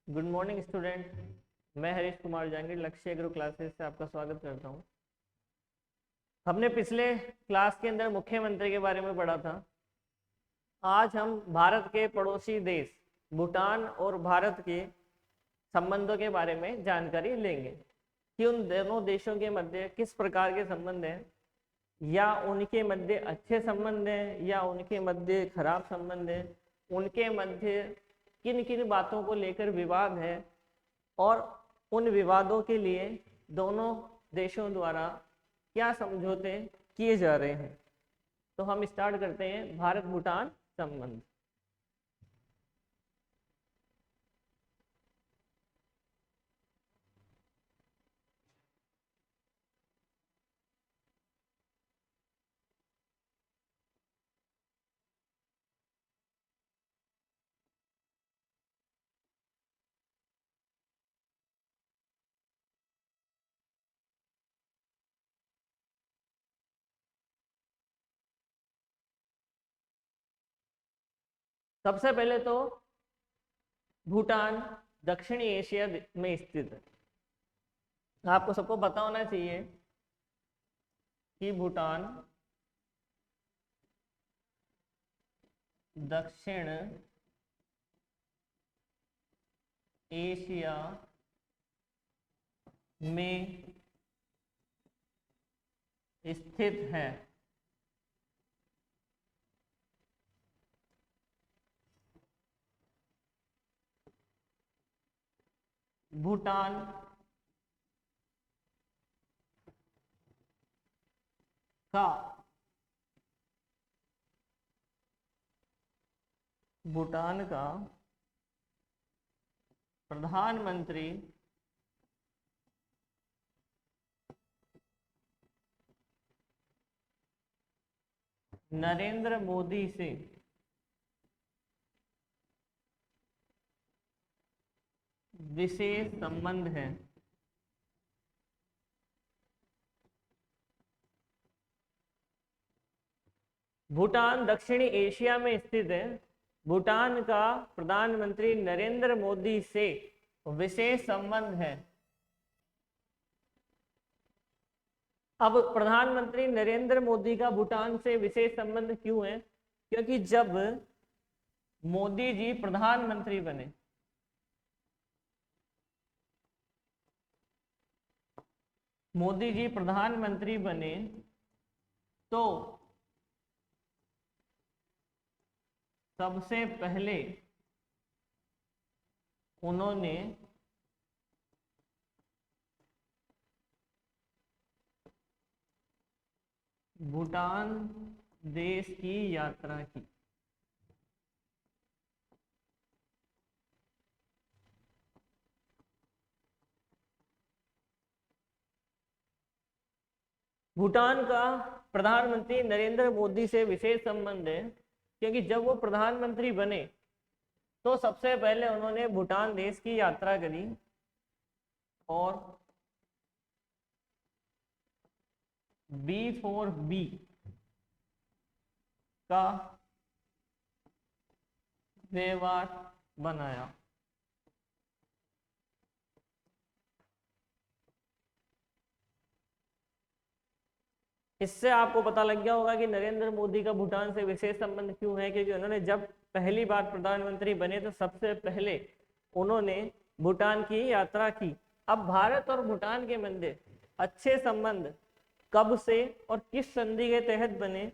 Good morning student. मैं हरीश कुमार जहांगीर लक्ष्य agro classes से आपका स्वागत करता हूं। हमने पिछले क्लास के अंदर मुख्यमंत्री के बारे में पढ़ा था। आज हम भारत के पड़ोसी देश भूटान और भारत के संबंधों के बारे में जानकारी लेंगे कि उन दोनों देशों के मध्य किस प्रकार के संबंध हैं, या उनके मध्य अच्छे संबंध हैं या उनके मध्य खराब संबंध हैं, उनके मध्य किन किन बातों को लेकर विवाद है और उन विवादों के लिए दोनों देशों द्वारा क्या समझौते किए जा रहे हैं। तो हम स्टार्ट करते हैं भारत भूटान संबंध। सबसे पहले तो भूटान दक्षिणी एशिया में स्थित है। आपको सबको पता होना चाहिए कि भूटान दक्षिण एशिया में स्थित है। भूटान का प्रधानमंत्री नरेंद्र मोदी से विशेष संबंध है। भूटान दक्षिणी एशिया में स्थित है। भूटान का प्रधानमंत्री नरेंद्र मोदी से विशेष संबंध है। अब प्रधानमंत्री नरेंद्र मोदी का भूटान से विशेष संबंध क्यों है? क्योंकि जब मोदी जी प्रधानमंत्री बने तो सबसे पहले उन्होंने भूटान देश की यात्रा की। भूटान का प्रधानमंत्री नरेंद्र मोदी से विशेष संबंध है क्योंकि जब वो प्रधानमंत्री बने तो सबसे पहले उन्होंने भूटान देश की यात्रा करी और B4B का व्यवहार बनाया। इससे आपको पता लग गया होगा कि नरेंद्र मोदी का भूटान से विशेष संबंध क्यों है, क्योंकि उन्होंने जब पहली बार प्रधानमंत्री बने तो सबसे पहले उन्होंने भूटान की यात्रा की। अब भारत और भूटान के मध्य अच्छे संबंध कब से और किस संधि के तहत बने?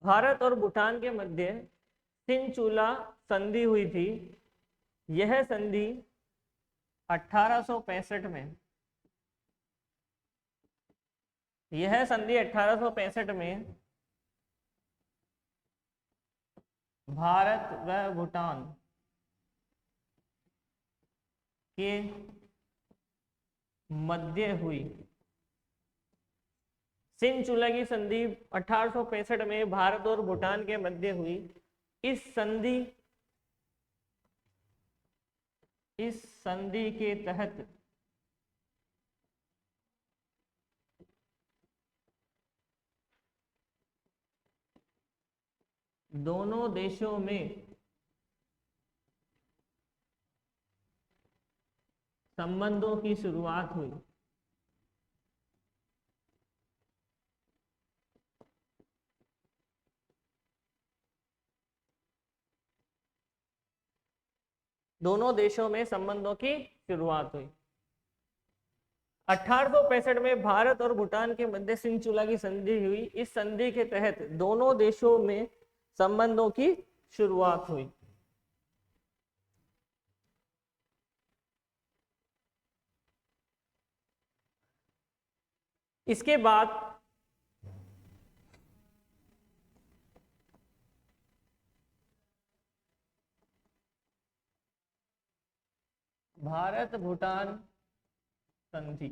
भारत और भूटान के मध्य सिंचुला संधि हुई थी। यह संधि 1865 में 1865 में भारत व भूटान के मध्य हुई। सिंचुला की संधि 1865 में भारत और भूटान के मध्य हुई। इस संधि के तहत दोनों देशों में संबंधों की शुरुआत हुई। दोनों देशों में संबंधों की शुरुआत हुई। 1865 में भारत और भूटान के मध्य सिंचुला की संधि हुई। इस संधि के तहत दोनों देशों में संबंधों की शुरुआत हुई। इसके बाद भारत भूटान संधि।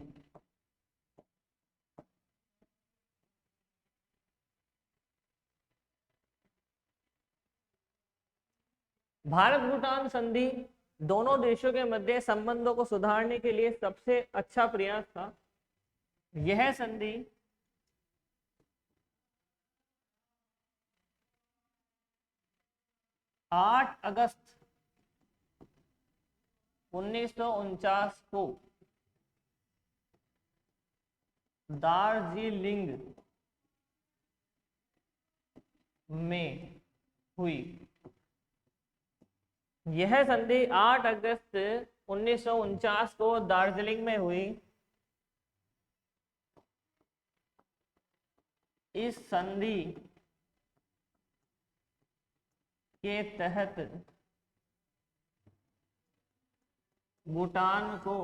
भारत भूटान संधि दोनों देशों के मध्य संबंधों को सुधारने के लिए सबसे अच्छा प्रयास था। यह संधि 8 अगस्त 1949 को दार्जिलिंग में हुई। यह संधि 8 अगस्त 1949 को दार्जिलिंग में हुई। इस संधि के तहत भूटान को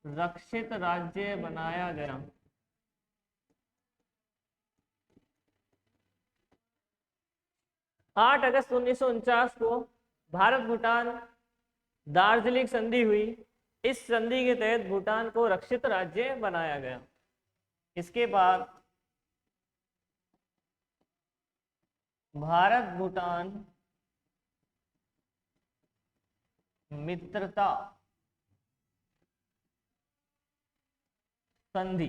रक्षित राज्य बनाया गया। आठ अगस्त 1949 को भारत भूटान दार्जिलिंग संधि हुई। इस संधि के तहत भूटान को रक्षित राज्य बनाया गया। इसके बाद भारत भूटान मित्रता संधि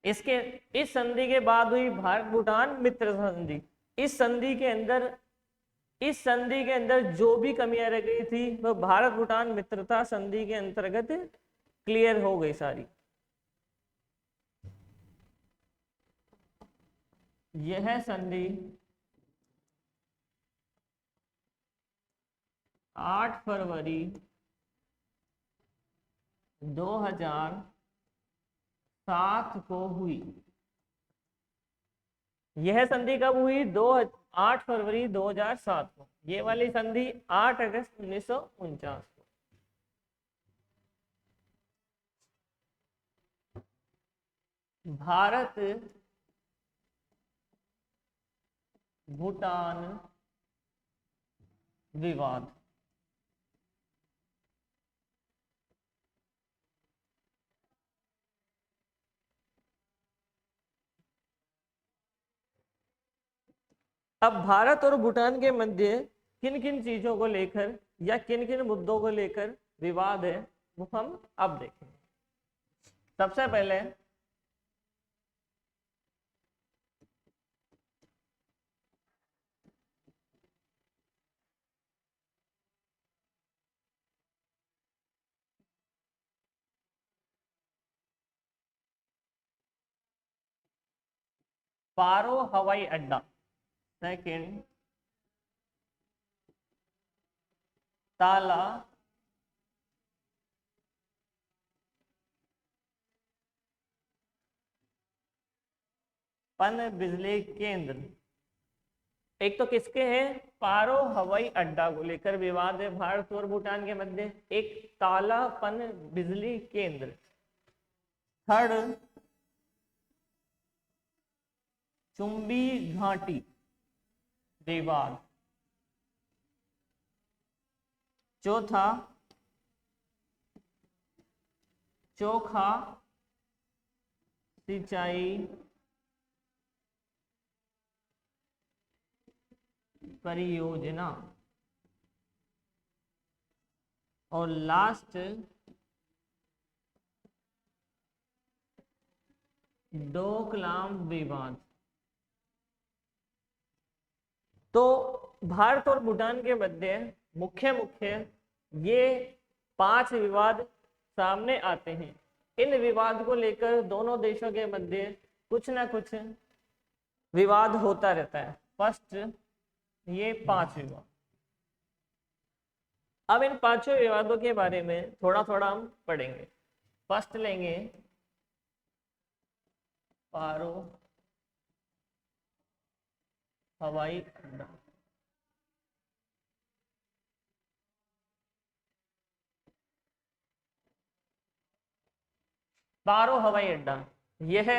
इस संधि के बाद हुई भारत भूटान मित्रता संधि। इस संधि के अंदर जो भी कमियां रह गई थी वह भारत भूटान मित्रता संधि के अंतर्गत क्लियर हो गई सारी। यह संधि 8 फरवरी 2007 को हुई। यह संधि कब हुई? 8 फरवरी 2007 को। ये वाली संधि 8 अगस्त 1949 को। भारत भूटान विवाद। अब भारत और भूटान के मध्य किन किन चीजों को लेकर या किन किन मुद्दों को लेकर विवाद है वो हम अब देखेंगे। सबसे पहले पारो हवाई अड्डा। सेकंड, ताला पन बिजली केंद्र। एक तो किसके हैं? पारो हवाई अड्डा को लेकर विवाद है भारत और भूटान के मध्य। एक ताला पन बिजली केंद्र। थर्ड, चुंबी घाटी विवाद। चौथा, चोखा सिंचाई परियोजना। और लास्ट, डोकलाम विवाद। तो भारत और भूटान के मध्य मुख्य मुख्य ये 5 विवाद सामने आते हैं। इन विवाद को लेकर दोनों देशों के मध्य कुछ ना कुछ विवाद होता रहता है। फर्स्ट, ये 5 विवाद। अब इन 5 विवादों के बारे में थोड़ा थोड़ा हम पढ़ेंगे। फर्स्ट लेंगे पारो हवाई अड्डा। पारो हवाई अड्डा यह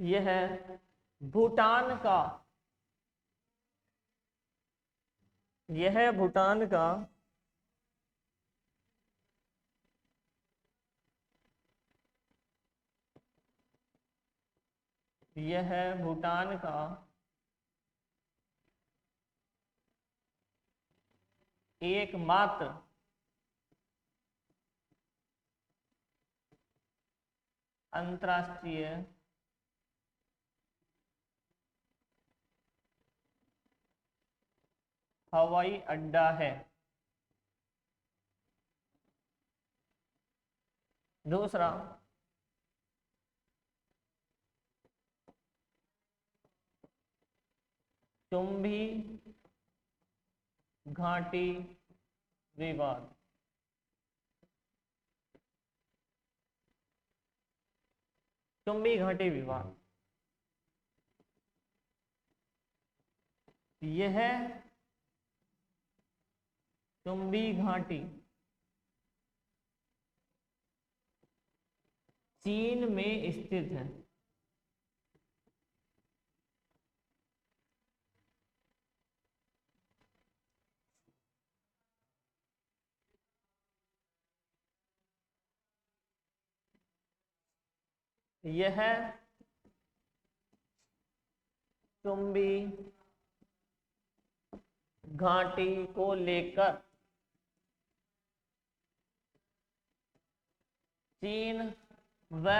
यह भूटान का यह भूटान का यह भूटान का एकमात्र अंतर्राष्ट्रीय हवाई अड्डा है। दूसरा, चुंबी घाटी विवाद। चुंबी घाटी विवाद यह चुंबी घाटी चीन में स्थित है। यह चुंबी घाटी को लेकर चीन व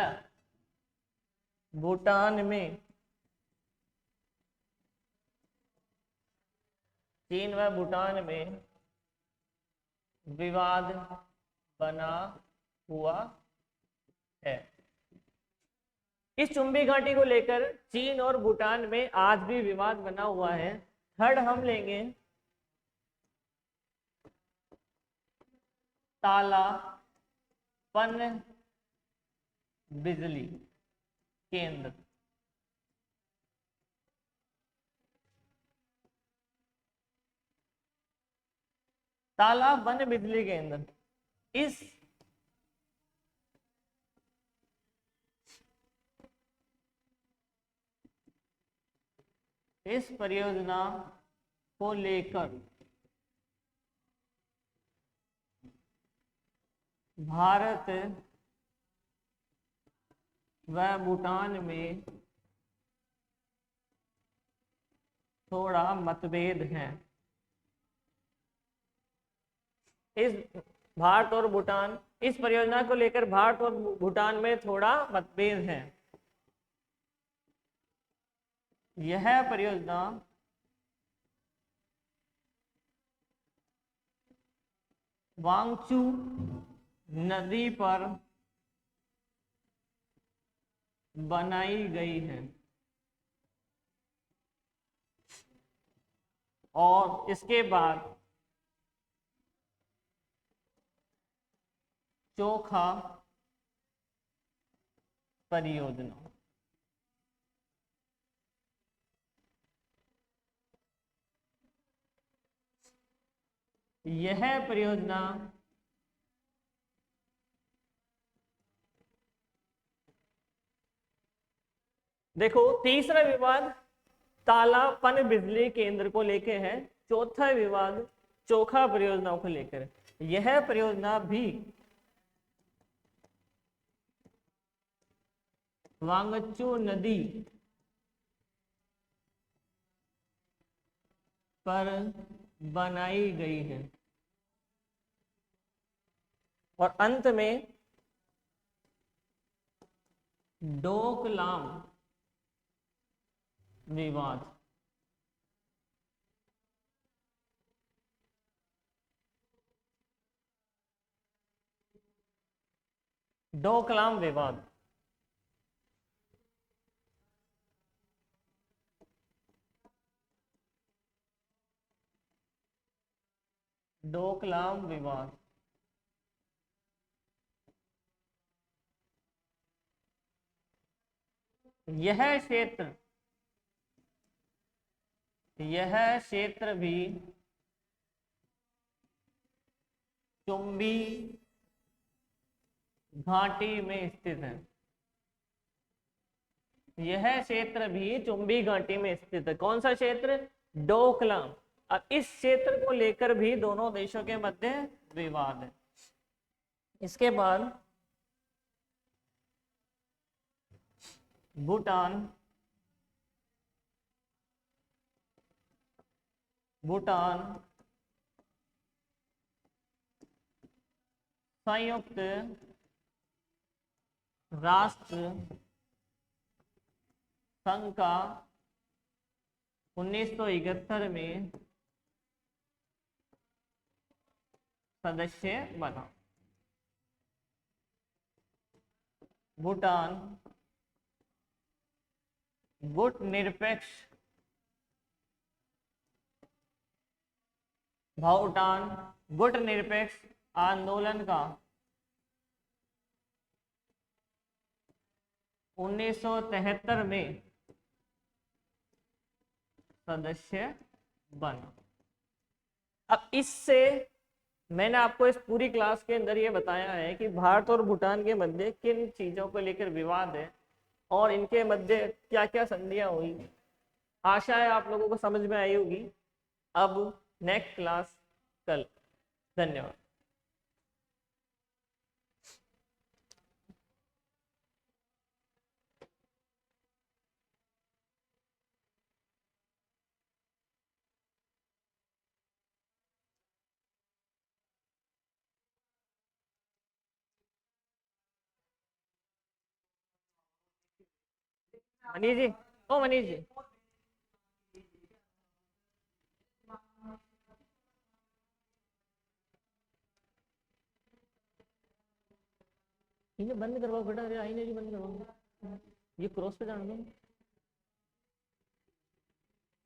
भूटान में विवाद बना हुआ है। इस चुंबी घाटी को लेकर चीन और भूटान में आज भी विवाद बना हुआ है। थर्ड हम लेंगे ताला पन बिजली केंद्र। तालाब वन बिजली केंद्र इस परियोजना को लेकर भारत व भूटान में थोड़ा मतभेद है। इस परियोजना को लेकर भारत और भूटान में थोड़ा मतभेद है। यह परियोजना वांगचू नदी पर बनाई गई है और इसके बाद चोखा परियोजना। यह परियोजना देखो तीसरा विवाद तालापन बिजली केंद्र को लेके है, चौथा विवाद चोखा परियोजनाओं को लेकर। यह परियोजना भी वांगचू नदी पर बनाई गई है। और अंत में डोकलाम विवाद। डोकलाम विवाद डोकलाम विवाद। यह क्षेत्र भी चुंबी घाटी में स्थित है। यह क्षेत्र भी चुंबी घाटी में स्थित है। कौन सा क्षेत्र? डोकलाम। अब इस क्षेत्र को लेकर भी दोनों देशों के मध्य विवाद है। इसके बाद भूटान संयुक्त राष्ट्र संघ का 1971 में सदस्य बना। भूटान गुटनिरपेक्ष आंदोलन का 1973 में सदस्य बना। अब इससे मैंने आपको इस पूरी क्लास के अंदर ये बताया है कि भारत और भूटान के मध्य किन चीजों को लेकर विवाद है और इनके मध्य क्या क्या संधियां हुई। आशा है आप लोगों को समझ में आई होगी। अब नेक्स्ट क्लास कल। धन्यवाद। मनीष जी, ओ मनीष जी, इन्हें बंद करवाओ बेटा। अरे आईने जी बंद करवाओ। ये क्रॉस पे जाने दो।